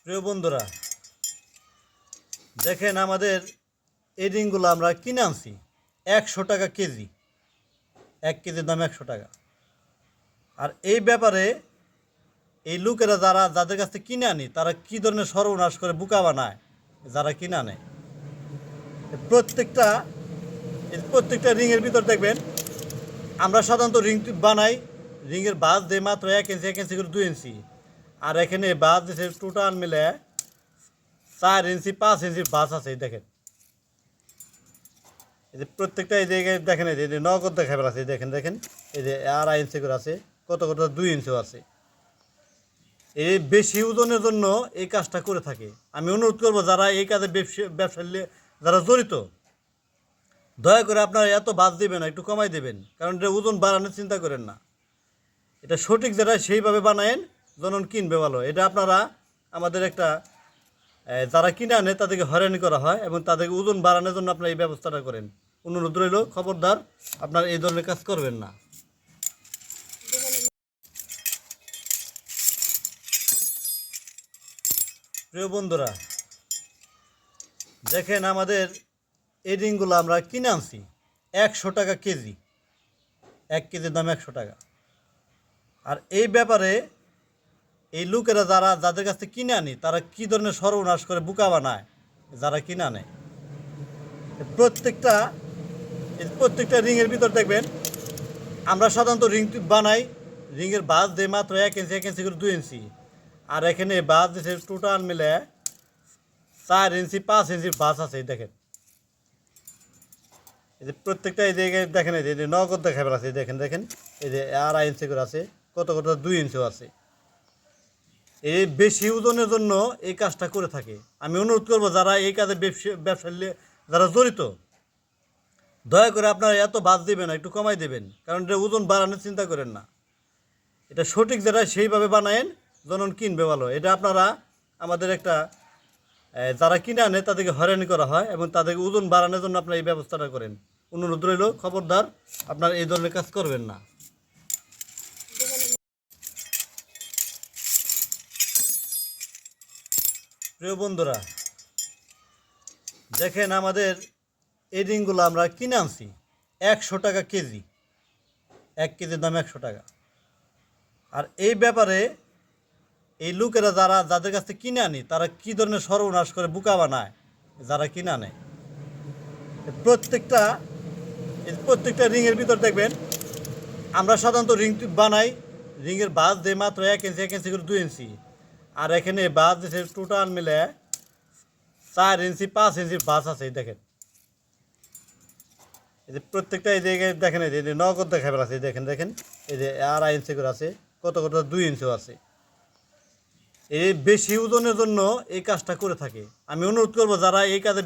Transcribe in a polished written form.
প্রিয় বন্ধুরা, দেখেন আমাদের এই রিংগুলো আমরা কিনে আনছি 100 টাকা কেজি। 1 কেজির দাম 100 টাকা। আর এই ব্যাপারে এই লোকেরা যাদের কাছ থেকে কিনে আনি তারা কী ধরনের সর্বনাশ করে বুকা বানায় যারা কিনে আনে। প্রত্যেকটা প্রত্যেকটা রিংয়ের ভিতর দেখবেন আমরা সাধারণত রিং বানাই, রিংয়ের বাস দেয় মাত্র 1 ইঞ্চি 1 ইঞ্চি করে 2 ইঞ্চি। আর এখানে বাস দিয়েছে টোটাল মিলে 4 ইঞ্চি 5 ইঞ্চির বাস আছে। দেখেন এই যে প্রত্যেকটা এই যে দেখেন, এই যে নগদ দেখা আছে, দেখেন দেখেন এই যে 2.5 ইঞ্চি করে আছে, কত 2 ইঞ্চিও আছে। এই বেশি ওজনের জন্য এই কাজটা করে থাকে। আমি অনুরোধ করবো যারা এই কাজে ব্যবসায় যারা জড়িত, দয়া করে আপনারা এত বাদ দেবেন না, একটু কমাই দেবেন, কারণ এটা ওজন বাড়ানোর চিন্তা করেন না। এটা সঠিক যেটা সেইভাবে বানায়েন, জনন কিনবে ভালো। এটা আপনারা আমাদের একটা যারা কিনে আনে তাদেরকে হয়রানি করা হয় এবং তাদেরকে ওজন বাড়ানোর জন্য আপনারা এই ব্যবস্থাটা করেন। অনুরোধ রইল, খবরদার আপনারা এই ধরনের কাজ করবেন না। প্রিয় বন্ধুরা, দেখেন আমাদের এই রিংগুলো আমরা কিনে আনছি 100 টাকা কেজি। 1 কেজির দাম 100 টাকা। আর এই ব্যাপারে এই লোকেরা যাদের কাছ থেকে কিনে আনি তারা কী ধরনের সর্বনাশ করে বুকা বানায় যারা কিনে আনে। প্রত্যেকটা রিংয়ের ভিতর দেখবেন আমরা সাধারণত রিং বানাই, রিংয়ের বাস দেয় মাত্র 1 ইঞ্চি 1 ইঞ্চি করে 2 ইঞ্চি। আর এখানে বাস দিয়েছে টোটাল মিলে 4 ইঞ্চি 5 ইঞ্চির বাস আছে। দেখেন এই যে প্রত্যেকটা এই যে দেখেন, এই যে নগদ দেখা আছে, দেখেন দেখেন এই যে 2.5 ইঞ্চি করে আছে, কত 2 ইঞ্চিও আছে। এই বেশি ওজনের জন্য এই কাজটা করে থাকে। আমি অনুরোধ করবো যারা এই কাজে ব্যবসায় যারা জড়িত, দয়া করে আপনারা এত বাদ দেবেন না, একটু কমাই দেবেন, কারণ এটা ওজন বাড়ানোর চিন্তা করেন না। এটা সঠিক যেটা সেইভাবে বানায়েন, জনন কিনবে ভালো। এটা আপনারা আমাদের একটা যারা কিনে আনে তাদেরকে হয়রানি করা হয় এবং তাদেরকে ওজন বাড়ানোর জন্য আপনারা এই ব্যবস্থাটা করেন। অনুরোধ রইল, খবরদার আপনারা এই ধরনের কাজ করবেন না। প্রিয় বন্ধুরা, দেখেন আমাদের এই রিংগুলো আমরা কিনে আনছি 100 টাকা কেজি। 1 কেজির দাম 100 টাকা। আর এই ব্যাপারে এই লোকেরা যাদের কাছ থেকে কিনে আনি তারা কী ধরনের সর্বনাশ করে বুকা বানায় যারা কিনে আনে। প্রত্যেকটা রিংয়ের ভিতর দেখবেন আমরা সাধারণত রিং বানাই, রিংয়ের বাস দেয় মাত্র 1 ইঞ্চি 1 ইঞ্চি করে 2 ইঞ্চি। আর এখানে বাস দিয়েছে টোটাল মিলে 4 ইঞ্চি 5 ইঞ্চির বাস আছে। দেখেন এই যে প্রত্যেকটা এই যে দেখেন, এই যে নগদ দেখা আছে, দেখেন দেখেন এই যে 2.5 ইঞ্চি করে আছে, কত 2 ইঞ্চিও আছে। এই বেশি ওজনের জন্য এই কাজটা করে থাকে। আমি অনুরোধ করবো যারা এই কাজে